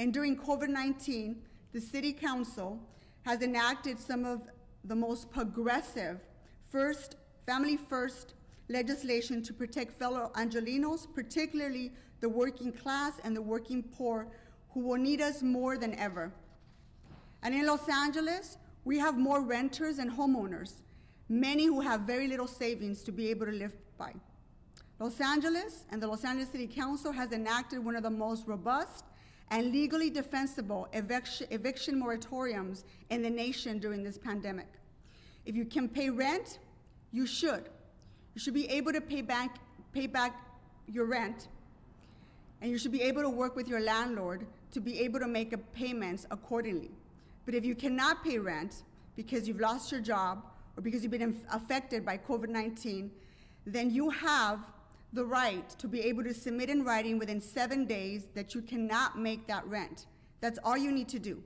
And during COVID-19, the City Council has enacted some of the most progressive family first legislation to protect fellow Angelenos, particularly the working class and the working poor, who will need us more than ever. And in Los Angeles, we have more renters and homeowners, many who have very little savings to be able to live by. Los Angeles and the Los Angeles City Council has enacted one of the most robust and legally defensible eviction moratoriums in the nation during this pandemic. If you can pay rent, you should. You should be able to pay back your rent, and you should be able to work with your landlord to be able to make payments accordingly. But if you cannot pay rent because you've lost your job or because you've been affected by COVID-19, then you have the right to be able to submit in writing within 7 days that you cannot make that rent. That's all you need to do.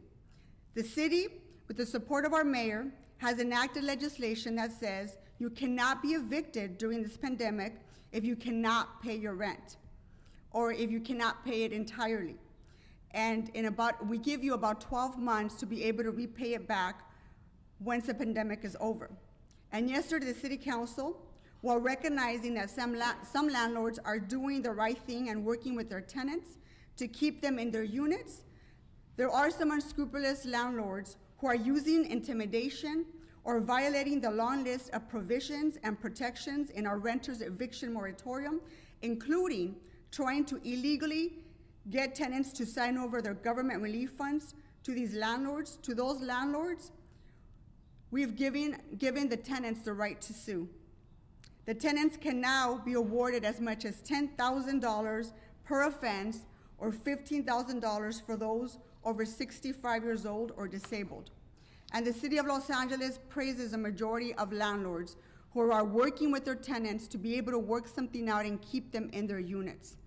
The city, with the support of our mayor, has enacted legislation that says you cannot be evicted during this pandemic if you cannot pay your rent or if you cannot pay it entirely. And we give you about 12 months to be able to repay it back once the pandemic is over. And yesterday, the City Council, while recognizing that some landlords are doing the right thing and working with their tenants to keep them in their units, there are some unscrupulous landlords who are using intimidation or violating the long list of provisions and protections in our renters eviction moratorium, including trying to illegally get tenants to sign over their government relief funds to these landlords. To those landlords, we've given the tenants the right to sue. The tenants can now be awarded as much as $10,000 per offense or $15,000 for those over 65 years old or disabled. And the City of Los Angeles praises a majority of landlords who are working with their tenants to be able to work something out and keep them in their units.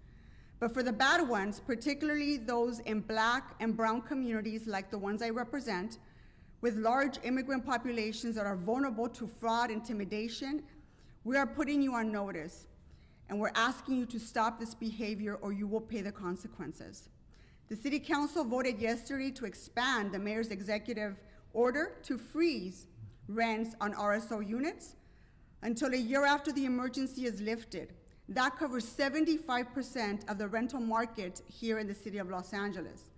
But for the bad ones, particularly those in Black and brown communities like the ones I represent, with large immigrant populations that are vulnerable to fraud, intimidation, we are putting you on notice, and we're asking you to stop this behavior or you will pay the consequences. The City Council voted yesterday to expand the mayor's executive order to freeze rents on RSO units until a year after the emergency is lifted. That covers 75% of the rental market here in the City of Los Angeles.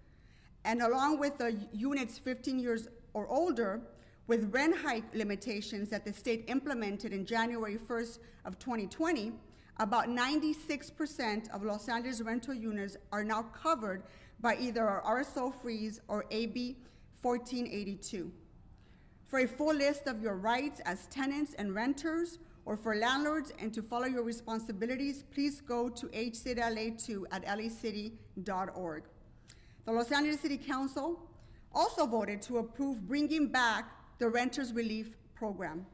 And along with the units 15 years or older, with rent hike limitations that the state implemented in January 1st of 2020, about 96% of Los Angeles rental units are now covered by either our RSO freeze or AB 1482. For a full list of your rights as tenants and renters, or for landlords, and to follow your responsibilities, please go to HCIDLA2 at lacity.org. The Los Angeles City Council also voted to approve bringing back the Renters Relief Program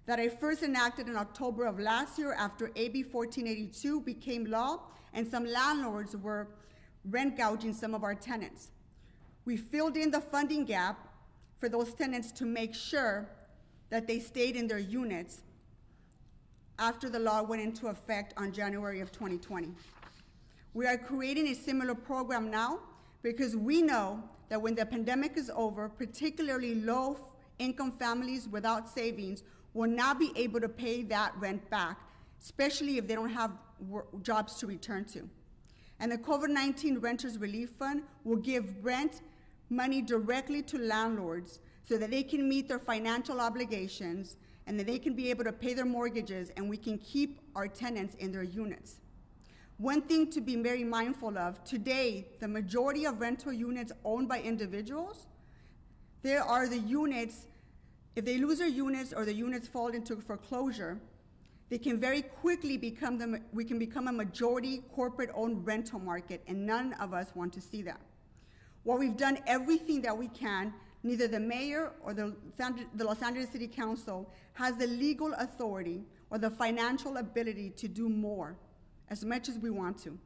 that I first enacted in October of last year after AB 1482 became law and some landlords were rent gouging some of our tenants. We filled in the funding gap for those tenants to make sure that they stayed in their units after the law went into effect on January of 2020. We are creating a similar program now because we know that when the pandemic is over, particularly low-income families without savings will not be able to pay that rent back, especially if they don't have jobs to return to. And the COVID-19 Renters Relief Fund will give rent money directly to landlords so that they can meet their financial obligations and that they can be able to pay their mortgages and we can keep our tenants in their units. One thing to be very mindful of, today, the majority of rental units owned by individuals, there are the units, if they lose their units or the units fall into foreclosure, they can very quickly we can become a majority corporate-owned rental market, and none of us want to see that. While we've done everything that we can, neither the mayor or the Los Angeles City Council has the legal authority or the financial ability to do more, as much as we want to.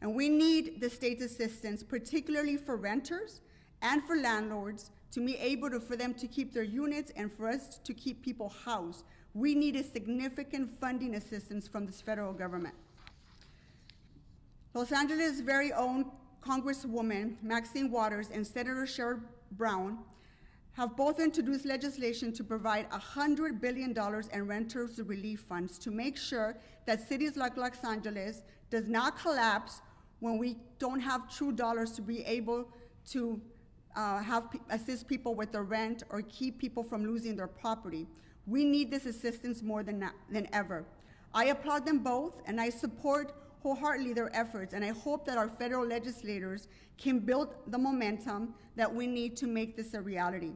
And we need the state's assistance, particularly for renters and for landlords, to be able for them to keep their units and for us to keep people housed. We need a significant funding assistance from this federal government. Los Angeles' very own Congresswoman Maxine Waters and Senator Sherrod Brown have both introduced legislation to provide $100 billion in renters relief funds to make sure that cities like Los Angeles does not collapse when we don't have true dollars to be able to assist people with their rent or keep people from losing their property. We need this assistance more than ever. I applaud them both, and I support wholeheartedly their efforts, and I hope that our federal legislators can build the momentum that we need to make this a reality.